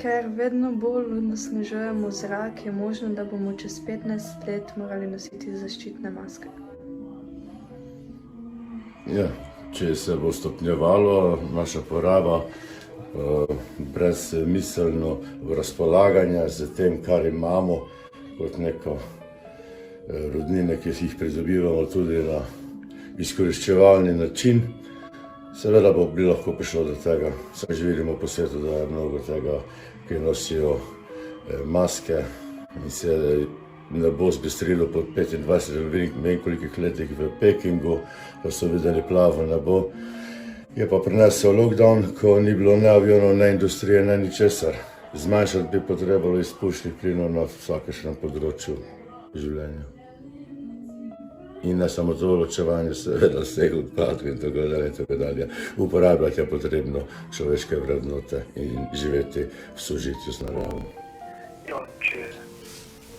ker vedno bolj onesnažujemo zrak, je možno, da bomo čez 15 let morali nositi zaščitne maske. Ja, če se bo stopnjevalo naša poraba brezmiselno razpolaganja z tem, kar imamo, kot neko rodnine, ki jih pridobivamo tudi na izkoriščevalni način, seveda bi lahko prišlo do tega. Saj že vidimo po svetu, da je mnogo tega, ki nosijo maske in se ne bo zbistrilo po 25 ne vem kolikih letih v Pekingu, da so videli plavo nebo. Je pa prinesel lockdown, ko ni bilo ne avionov, ne industrije, ne ničesar. Zmanjšati bi potrebalo izpušnih plinov na vsakešnem področju življenja. In ne samo to ločevanje, seveda vseh odpadkov in tako dalje. Uporabljati je potrebno človeške vrednote in živeti v sožitju z naravo. Če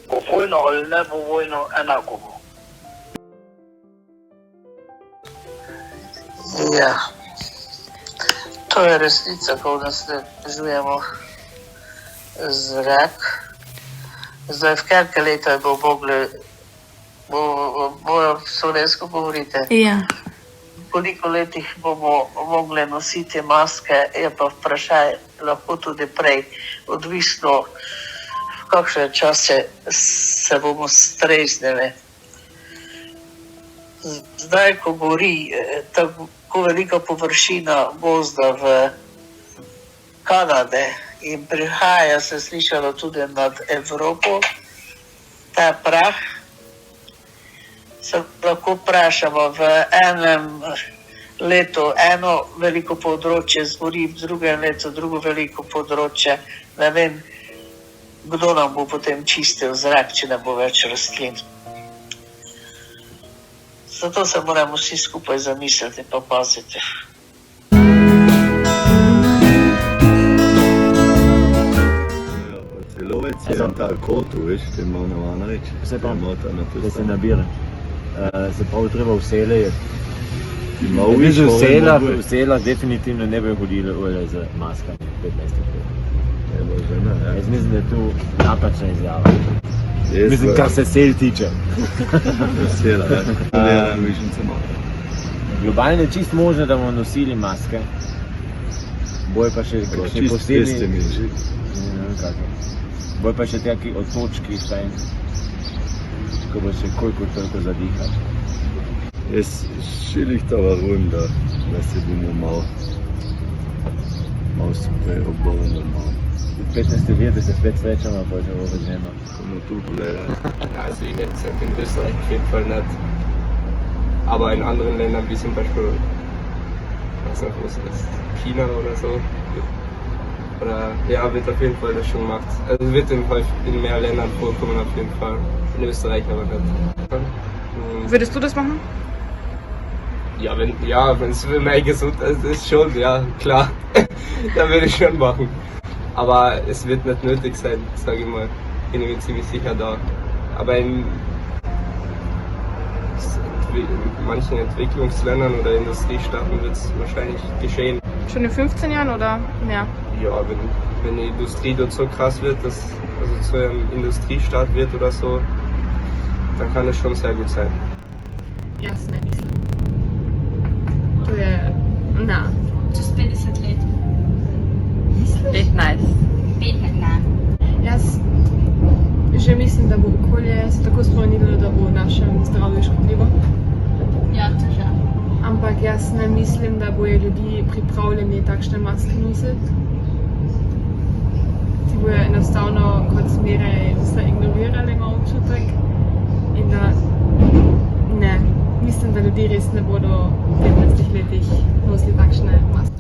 bo vojno ali ne bo vojno, enako bo. Ja, to je resnica, ko onesnažujemo zrak. Zdaj, v katerega leta bojo slovensko govorite? Ja. V koliko letih bomo mogli nositi maske, je pa vprašaj, lahko tudi prej, odvisno v kakšne čase se bomo streznili. Zdaj, ko gori tako velika površina gozda v Kanade in prihaja, se slišalo tudi nad Evropo, ta prah, se lahko vprašamo, v enem letu eno veliko področje zgori, v drugem letu drugo veliko področje. Ne vem, kdo nam bo potem čistil zrak, če ne bo več rastlin. Zato se moramo vsi skupaj zamisliti pa paziti. Lovec je ta kotu, veš, te malo navana reči. Vse pa, da se nabira. Se pravi, treba v sele je. V selah definitivno ne bi hodili z maskami 15 let. Jaz mislim, da je tu napačna izjava. Mislim, kar se sel tiče. Sela, ja. Globalno je čist možno, da bomo nosili maske. Boje pa še posebni. Boje pa še taki otočki, ko bo še koliko toliko zadihati. Jaz šilihta varujem, da se bomo malo skupaj obovno malo. 15 let, da se spet srečamo, pa že ovo dnevno. Kommen du gleich. Also jetzt in Österreich auf jeden Fall nicht. Aber in anderen Ländern, wie zum Beispiel, was noch was ist, China oder so, oder ja, wird auf jeden Fall das schon gemacht. Also wird in mehr Ländern vorkommen auf jeden Fall. In Österreich aber nicht. Würdest du das machen? Ja, wenn es für mich gesund ist, schon, ja, klar. Da würde ich schon machen. Aber es wird nicht nötig sein, sage ich mal. Bin ich mir ziemlich sicher da. Aber in manchen Entwicklungsländern oder Industriestaaten wird es wahrscheinlich geschehen. Schon in 15 Jahren oder mehr? Ja, wenn die Industrie dort so krass wird, dass zu einem Industriestaat wird oder so, dann kann es schon sehr gut sein. Jaz ne mislim. To je, čez 50 let. 15. 15 let. Jaz že mislim, da bo okolje se tako spremenilo, da bo našem zdravju škodljivo. Ja, to že. Ampak jaz ne mislim, da bojo ljudi pripravljeni takšne maske nositi. Ti bojo enostavno kot zmeraj vse ignorirali, imam občutek. In da ne, mislim, da ljudi res ne bodo v 15 letih nosili takšne maske.